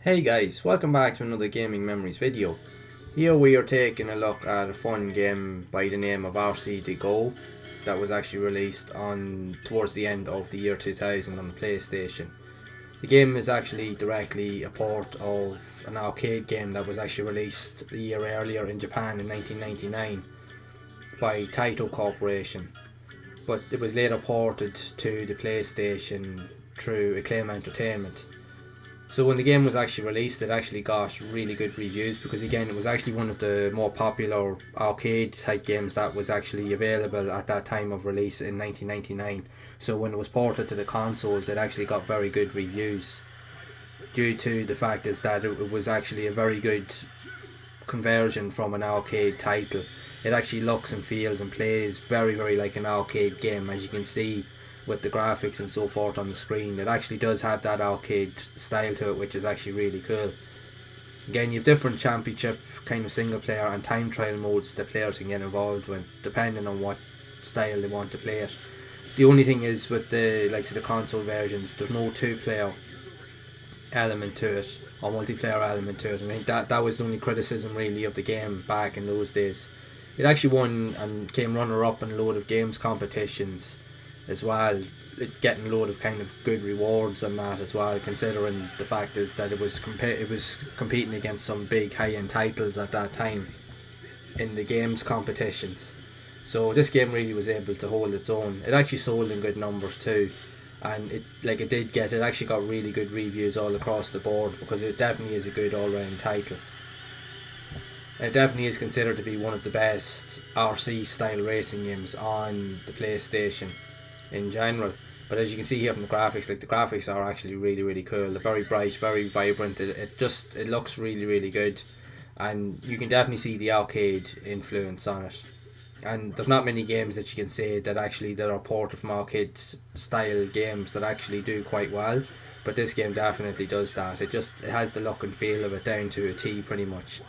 Hey guys, welcome back to another Gaming Memories video. Here we are taking a look at a fun game by the name of RC to Go that was actually released on towards the end of the year 2000 on the PlayStation. The game is actually directly a port of an arcade game that was actually released a year earlier in Japan in 1999 by Taito Corporation, but it was later ported to the PlayStation through Acclaim Entertainment. So when the game was actually released, it actually got really good reviews because again, it was actually one of the more popular arcade type games that was actually available at that time of release in 1999. So when it was ported to the consoles, it actually got very good reviews due to the fact is that it was actually a very good conversion from an arcade title. It actually looks and feels and plays very like an arcade game, as you can see with the graphics and so forth on the screen. It actually does have that arcade style to it, which is actually really cool. Again, you have different championship kind of single player and time trial modes that players can get involved with depending on what style they want to play it. The only thing is with the likes of the console versions, there's no two player element to it or multiplayer element to it, and I think that was the only criticism really of the game back in those days. It actually won and came runner up in a load of games competitions as well, it getting a load of kind of good rewards on that as well, considering the fact is that it was competing against some big high-end titles at that time in the games competitions. So this game really was able to hold its own. It actually sold in good numbers too, and it actually got really good reviews all across the board because it definitely is a good all-round title. It definitely is considered to be one of the best RC style racing games on the PlayStation in general. But as you can see here from the graphics, the graphics are actually really cool. They're very bright, very vibrant. It looks really good, and you can definitely see the arcade influence on it. And there's not many games that you can say that are ported from arcade style games that actually do quite well, but this game definitely does that. It has the look and feel of it down to a T pretty much.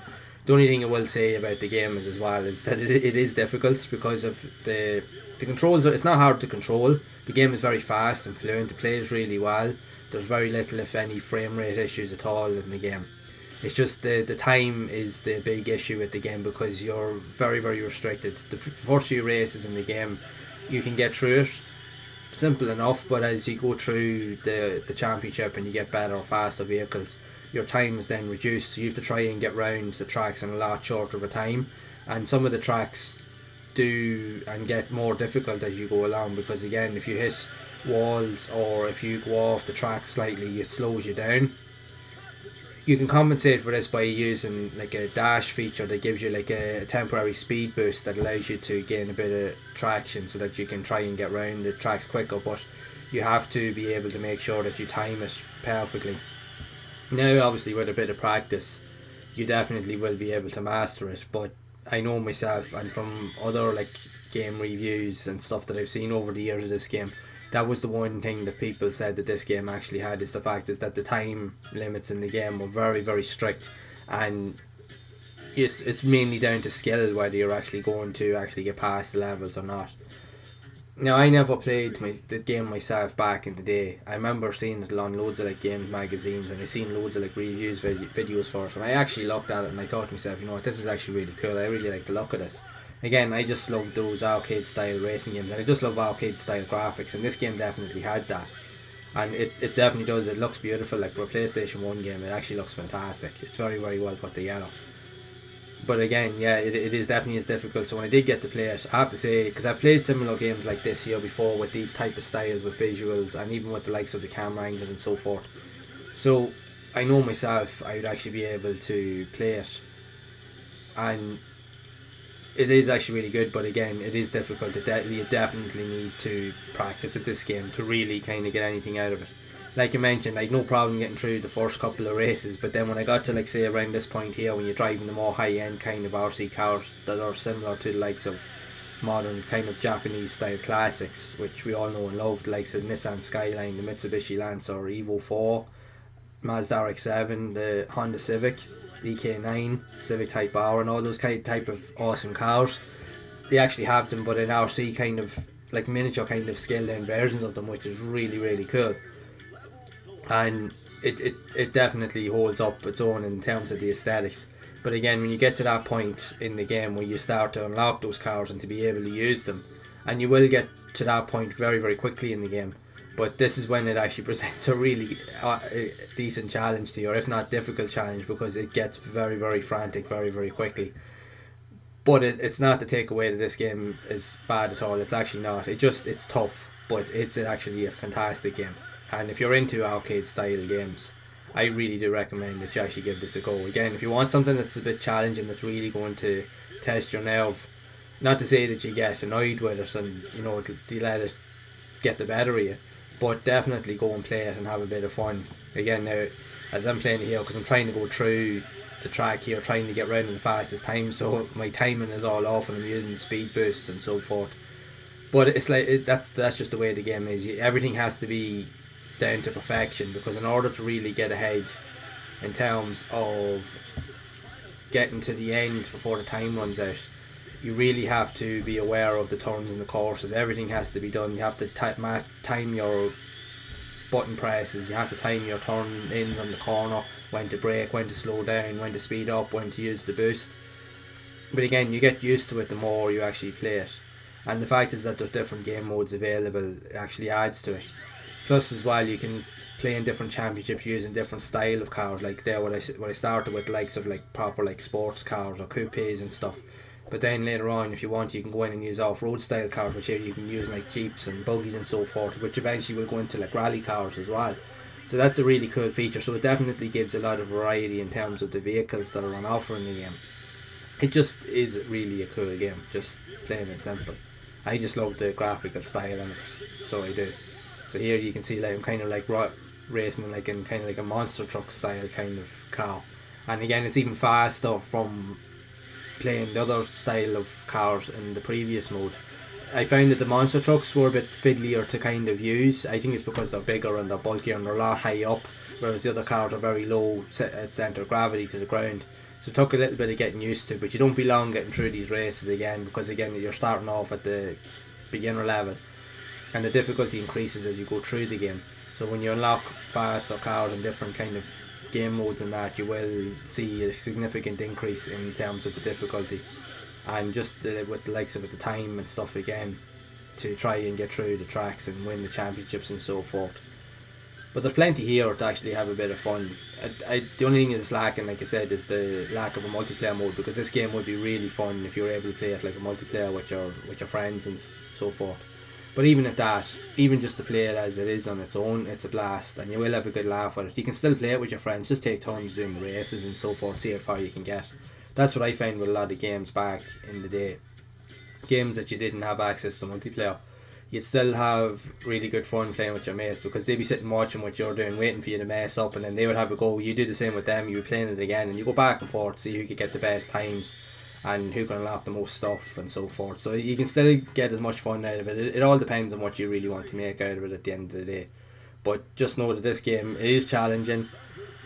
The only thing I will say about the game is as well is that it is difficult because of the controls. It's not hard to control. The game is very fast and fluent. It plays really well. There's very little, if any, frame rate issues at all in the game. It's just the time is the big issue with the game because you're very restricted. The first few races in the game, you can get through it simple enough, but as you go through the championship and you get better or faster vehicles, your time is then reduced, so you have to try and get round the tracks in a lot shorter of a time, and some of the tracks do and get more difficult as you go along because again, if you hit walls or if you go off the track slightly, it slows you down. You can compensate for this by using like a dash feature that gives you like a temporary speed boost that allows you to gain a bit of traction so that you can try and get round the tracks quicker, but you have to be able to make sure that you time it perfectly. Now obviously with a bit of practice you definitely will be able to master it, but I know myself and from other like game reviews and stuff that I've seen over the years of this game, that was the one thing that people said that this game actually had, is the fact is that the time limits in the game were very strict, and it's mainly down to skill whether you're actually going to actually get past the levels or not. Now I never played the game myself back in the day. I remember seeing it on loads of like game magazines, and I seen loads of like reviews videos for it, and I actually looked at it and I thought to myself, you know what, this is actually really cool. I really like the look of this. Again, I just love those arcade style racing games, and I just love arcade style graphics, and this game definitely had that. And it definitely does. It looks beautiful. Like for a PlayStation 1 game, it actually looks fantastic. It's very well put together. But again, yeah, it is definitely is difficult. So when I did get to play it, I have to say, because I've played similar games like this here before with these type of styles, with visuals, and even with the likes of the camera angles and so forth. So I know myself I would actually be able to play it, and it is actually really good. But again, it is difficult. You definitely need to practice at this game to really kind of get anything out of it. Like I mentioned, I had no problem getting through the first couple of races, but then when I got to like say around this point here, when you're driving the more high end kind of RC cars that are similar to the likes of modern kind of Japanese style classics, which we all know and love, the likes of Nissan Skyline, the Mitsubishi Lancer, Evo 4, Mazda RX-7, the Honda Civic, the EK9, Civic Type R, and all those type of awesome cars. They actually have them, but in RC kind of like miniature kind of scaled down versions of them, which is really cool. And it definitely holds up its own in terms of the aesthetics. But again, when you get to that point in the game where you start to unlock those cars and to be able to use them, and you will get to that point very, very quickly in the game, but this is when it actually presents a really decent challenge to you, or if not difficult challenge, because it gets very, very frantic very, very quickly. But it's not to take away that this game is bad at all. It's actually not. It's tough, but it's actually a fantastic game. And if you're into arcade style games, I really do recommend that you actually give this a go. Again, if you want something that's a bit challenging, that's really going to test your nerve, not to say that you get annoyed with it and you let it get the better of you, but definitely go and play it and have a bit of fun. Again, now, as I'm playing it here, because I'm trying to go through the track here, trying to get round in the fastest time, so my timing is all off and I'm using the speed boosts and so forth. But it's like that's just the way the game is. Everything has to be down to perfection, because in order to really get ahead in terms of getting to the end before the time runs out, you really have to be aware of the turns and the courses. Everything has to be done. You have to time your button presses, you have to time your turn ins on the corner, when to brake, when to slow down, when to speed up, when to use the boost. But again, you get used to it the more you actually play it, and the fact is that there's different game modes available actually adds to it. Plus as well, you can play in different championships using different style of cars. Like there what I started with, likes of like proper like sports cars or coupes and stuff. But then later on, if you want, you can go in and use off-road style cars, which you can use like jeeps and buggies and so forth, which eventually will go into like rally cars as well. So that's a really cool feature. So it definitely gives a lot of variety in terms of the vehicles that are on offer in the game. It just is really a cool game, just plain and simple. I just love the graphical style in it, so I do. So here you can see like I'm kind of like racing like in kind of like a monster truck style kind of car, and again it's even faster from playing the other style of cars in the previous mode. I found that the monster trucks were a bit fiddlier to kind of use. I think it's because they're bigger and they're bulkier and they're a lot high up, whereas the other cars are very low centre of gravity to the ground. So it took a little bit of getting used to, but you don't be long getting through these races again, because again you're starting off at the beginner level and the difficulty increases as you go through the game. So when you unlock faster cars and different kind of game modes and that, you will see a significant increase in terms of the difficulty, and just with the likes of it, the time and stuff again, to try and get through the tracks and win the championships and so forth. But there's plenty here to actually have a bit of fun. The only thing is lacking, like I said, is the lack of a multiplayer mode, because this game would be really fun if you were able to play it like a multiplayer with your friends and so forth. But even at that, even just to play it as it is on its own, it's a blast, and you will have a good laugh with it. You can still play it with your friends, just take turns doing the races and so forth, see how far you can get. That's what I found with a lot of games back in the day. Games that you didn't have access to multiplayer, you'd still have really good fun playing with your mates, because they'd be sitting watching what you're doing, waiting for you to mess up, and then they would have a go. You do the same with them, you were playing it again, and you go back and forth to see who could get the best times and who can unlock the most stuff and so forth. So you can still get as much fun out of it. It all depends on what you really want to make out of it at the end of the day. But just know that this game, it is challenging.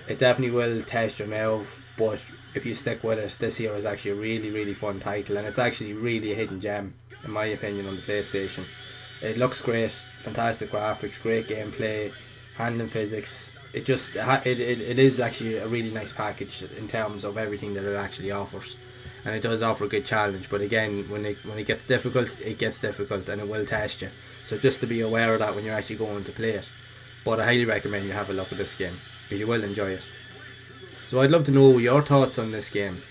It definitely will test your nerve, but if you stick with it, this here is actually a really, really fun title, and it's actually really a hidden gem, in my opinion, on the PlayStation. It looks great, fantastic graphics, great gameplay, handling physics. It is actually a really nice package in terms of everything that it actually offers. And it does offer a good challenge, but again, when it gets difficult, it gets difficult and it will test you. So just to be aware of that when you're actually going to play it. But I highly recommend you have a look at this game, because you will enjoy it. So I'd love to know your thoughts on this game.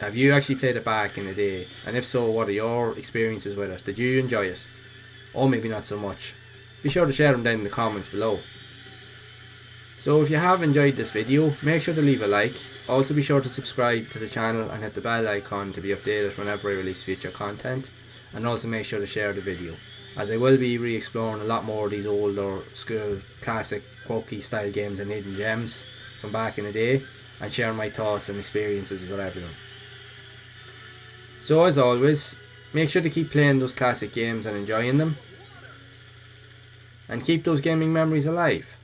Have you actually played it back in the day? And if so, what are your experiences with it? Did you enjoy it? Or maybe not so much? Be sure to share them down in the comments below. So if you have enjoyed this video, make sure to leave a like. Also be sure to subscribe to the channel and hit the bell icon to be updated whenever I release future content. And also make sure to share the video, as I will be re-exploring a lot more of these older school classic quirky style games and hidden gems from back in the day, and sharing my thoughts and experiences with everyone. So as always, make sure to keep playing those classic games and enjoying them, and keep those gaming memories alive.